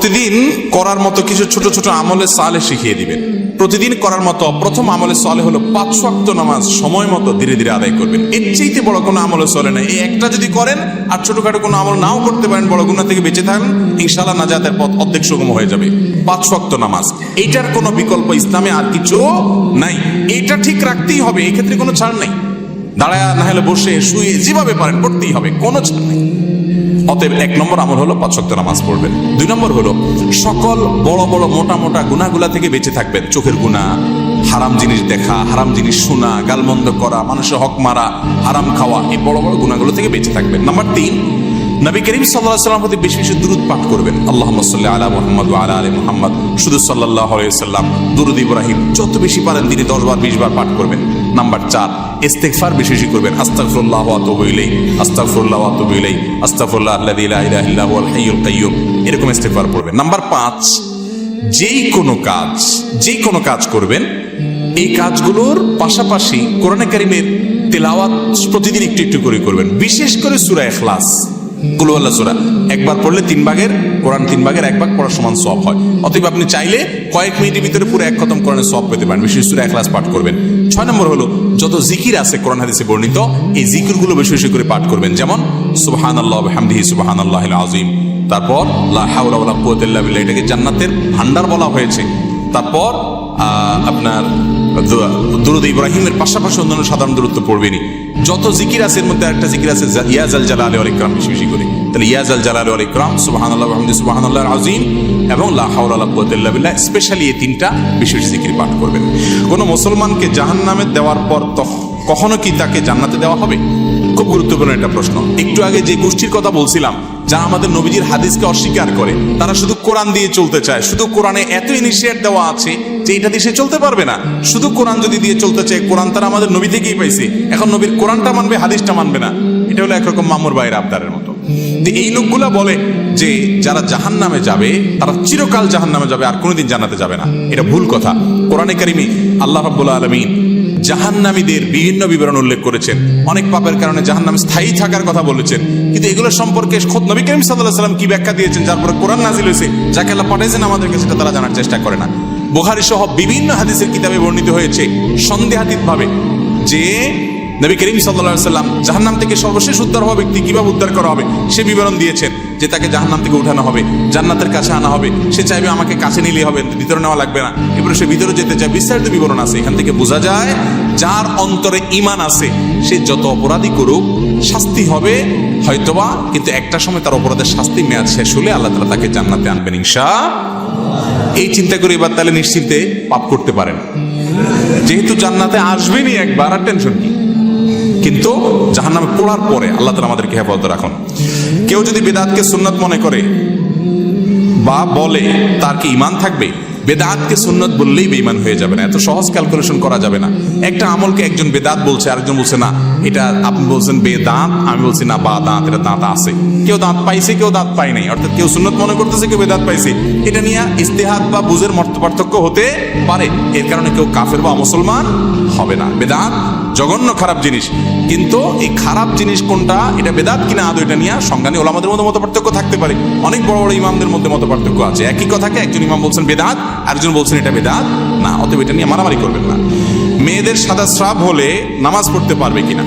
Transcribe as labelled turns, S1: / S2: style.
S1: প্রতিদিন করার মতো কিছু ছোট ছোট আমলে সালে শিখিয়ে দিবেন। প্রতিদিন করার মতো প্রথম আমলে সালে হলো 5 ওয়াক্ত নামাজ সময় মতো ধীরে ধীরে আদায় করবেন। এর চাইতে বড় কোনো আমলে চলে না। এই একটা যদি করেন আর ছোটখাটো কোনো আমল নাও করতে পারেন, বড় গুনাহ থেকে বেঁচে থাকেন, ইনশাআল্লাহ নাজাতের পথ অর্ধেক সুগম হয়ে যাবে। 5 ওয়াক্ত নামাজ, এইটার কোনো বিকল্প ইসলামে আর কিছু নাই। এইটা ঠিক রাখতেই হবে, এই ক্ষেত্রে কোনো ছাড় নেই। দাঁড়ায় না হলে বসে শুয়ে যেভাবে পারেন পড়তেই হবে, কোনো ছাড় নেই। অতএব 1 নম্বর আমল হলো 5 ওয়াক্ত নামাজ পড়বেন। 2 নম্বর হলো সকল বড় বড় মোটা মোটা গুনাহগুলা থেকে বেঁচে থাকবেন। চোখের গুনাহ, হারাম জিনিস দেখা, হারাম জিনিস শোনা, গালমন্দ করা, মানুষের হক মারা, হারাম খাওয়া, এই বড় বড় গুনাহগুলো থেকে বেঁচে থাকবেন। নাম্বার 3, নবী করিম সাল্লাল্লাহু আলাইহি ওয়াসাল্লামের প্রতি বেশি বেশি দুরূদ পাঠ করবেন। আল্লাহুম্মা সাল্লি আলা মুহাম্মাদ ওয়া আলা আলি মুহাম্মাদ, শুধু সাল্লাল্লাহু আলাইহি ওয়াসাল্লাম, দুরূদ ইব্রাহিম যত বেশি পারেন দিনে 10 বার 20 বার পাঠ করবেন। নাম্বার 4, ইস্তিগফার বেশি বেশি করবেন। আস্তাগফিরুল্লাহ ওয়া আতুবু ইলাইহি, আস্তাগফিরুল্লাহ ওয়া আতুবু ইলাইহি, আস্তাগফিরুল্লাহ আল্লাযী লা ইলাহা ইল্লা হুয়াল হাইয়ুল কাইয়্যুম, এরকম ইস্তিগফার পড়বেন। নাম্বার 5, যেই কোনো কাজ করবেন, এই কাজগুলোর পাশাপাশি কোরআনে কারীমের তেলাওয়াত প্রতিদিন একটু একটু করে করবেন। বিশেষ করে সূরা ইখলাস, কুল হুয়াল্লাহ সূরা একবার পড়লে 3 ভাগের কোরআন 3 ভাগের 1 ভাগ পড়ার সমান সওয়াব হয়। অতএব আপনি চাইলে কয়েক মিনিটের ভিতরে পুরো 1 খতম কোরআনের সওয়াব পেতে পারেন। বিশেষ সূরা ইখলাস পাঠ করবেন। 6 নম্বর হলো যত জিকির আছে কোরআন হাদিসে বর্ণিত, এই জিকিরগুলো বেশি বেশি করে পাঠ করবেন। যেমন সুবহানাল্লাহ ওয়া বিহামদিহি সুবহানাল্লাহিল আযীম, তারপর লা হাওলা ওয়ালা কুওয়াতা ইল্লা বিল্লাহ, এটাকে জান্নাতের ভান্ডার বলা হয়েছে। তারপর আপনার দুরূদ ইব্রাহিমের পাশাপাশি অন্যান্য সাধারণ দরুদ তো পড়বেনই। যত জিকির আছে এর মধ্যে একটা জিকির আছে ইয়া জাল জালালি ওয়াল ইকরাম, বেশি বেশি করে। তাহলে ইয়া জাল জালালি ওয়াল ইকরাম, সুবহানাল্লাহ ওয়া বিহামদিহি সুবহানাল্লাহিল আযীম এবং লা হাওলা ওয়ালা কুওয়াতা ইল্লা বিল্লাহ, স্পেশালি এই 3টা বেশি বেশি জিকির পাঠ করবেন। কোন মুসলমানকে জাহান্নামে দেওয়ার পর কখনো কি তাকে জান্নাতে দেওয়া হবে? খুব গুরুত্বপূর্ণ একটা প্রশ্ন। একটু আগে যে গোষ্ঠীর কথা বলছিলাম, যারা আমাদের নবীজির হাদিসকে অস্বীকার করে, তারা শুধু কোরআন দিয়ে চলতে চায়। শুধু কোরআনে এত ইনিশিয়েট দেওয়া আছে যে এটা দিয়ে সে চলতে পারবে না। শুধু কোরআন যদি দিয়ে চলতে চায়, কোরআন তারা আমাদের নবী থেকেই পাইছে, এখন নবীর কোরআনটা মানবে, হাদিসটা মানবে না। এটা হলো একরকম মামুর ভাইয়ের আবদারের মতো। এই লোকগুলা বলে যে যারা জাহান্নামে যাবে তারা চিরকাল জাহান্নামে যাবে, আর কোনোদিন জান্নাতে যাবে না। এটা ভুল কথা। কোরআনে কারিমে আল্লাহ রাব্বুল আলামিন জাহান্নামীদের বিভিন্ন বিবরণ উল্লেখ করেছেন। অনেক পাপের কারণে জাহান্নামে স্থায়ী থাকার কথা বলেছেন, কিন্তু এগুলো সম্পর্কে খোদ নবী করিম সাল্লাল্লাহু আলাইহি ওয়াসাল্লাম কি ব্যাখ্যা দিয়েছেন, যার পরে কোরআন নাজিল হয়েছে, যাকে আল্লাহ পাঠাইছেন আমাদেরকে, সেটা তারা জানার চেষ্টা করে না। বুখারী সহ বিভিন্ন হাদিসের কিতাবে বর্ণিত হয়েছে সন্দেহাতীতভাবে যে নবী করিম সাল্লাল্লাহু আলাইহি ওয়াসাল্লাম জাহান্নাম থেকে সর্বশেষ উদ্ধার হওয়া ব্যক্তি কিভাবে উদ্ধার করা হবে সে বিবরণ দিয়েছেন। যে তাকে জাহান্নাম থেকে উঠানো হবে, জান্নাতের কাছে আনা হবে, সে চাইবে আমাকে কাছে নিলে হবে, ভিতরে নেওয়া লাগবে না, এরপরে সে ভিতরে যেতে চায়, বিস্তারিত বিবরণ আছে। এখান থেকে বোঝা যায় যার অন্তরে ঈমান আছে সে যত অপরাধী করুক শাস্তি হবে হয়তোবা, কিন্তু একটা সময় তার অপরাধের শাস্তি মেয়াদ শেষ হলে আল্লাহ তাআলা তাকে জান্নাতে আনবেন ইনশাআল্লাহ। এই চিন্তা করে এবার তাহলে নিশ্চিন্তে পাপ করতে পারেন, যেহেতু জান্নাতে আসবেনই একবার, আর টেনশন কি। কিন্তু জাহান্নামে পড়ার পরে আল্লাহ তাআলা আমাদেরকে হেফাজত রাখুন। কেউ যদি বিদআতকে সুন্নাত মনে করে বা বলে, তার কি ঈমান থাকবে? বেদাতকে সুন্নাত বললেই বেঈমান হয়ে যাবে না। এত সহজ ক্যালকুলেশন করা যাবে না। একটা আমলকে একজন বেদাত বলছে, আরেকজন বলছে না এটা, আপনি বলছেন বেদাত, আমি বলছি না বা দাঁত, এটা দাঁত আছে। কেউ দাঁত পাইছে, কেউ দাঁত পায় নাই, অর্থাৎ কেউ সুন্নাত মনে করতেছে, কেউ বেদাত পাইছে। এটা নিয়ে ইজতিহাদ বা বুঝের মত পার্থক্য হতে পারে, এর কারণে কেউ কাফের বা মুসলমান হবে না। বেদাত জঘন্য খারাপ জিনিস, কিন্তু এই খারাপ জিনিস কোনটা, এটা বেদাত কিনা আদৌ, এটা নিয়ে সংজ্ঞা নিয়ে ওলামাদের মধ্যে মত পার্থক্য থাকতে পারে। অনেক বড় বড় ইমামদের মধ্যে মত পার্থক্য আছে। একই কথাকে একজন ইমাম বলছেন বেদাত, আরেকজন বলছেন এটা বেদাত না। অতএব এটা নিয়ে মারামারি করবেন না। মেয়েদের সাদা স্রাব হলে নামাজ পড়তে পারবে কিনা?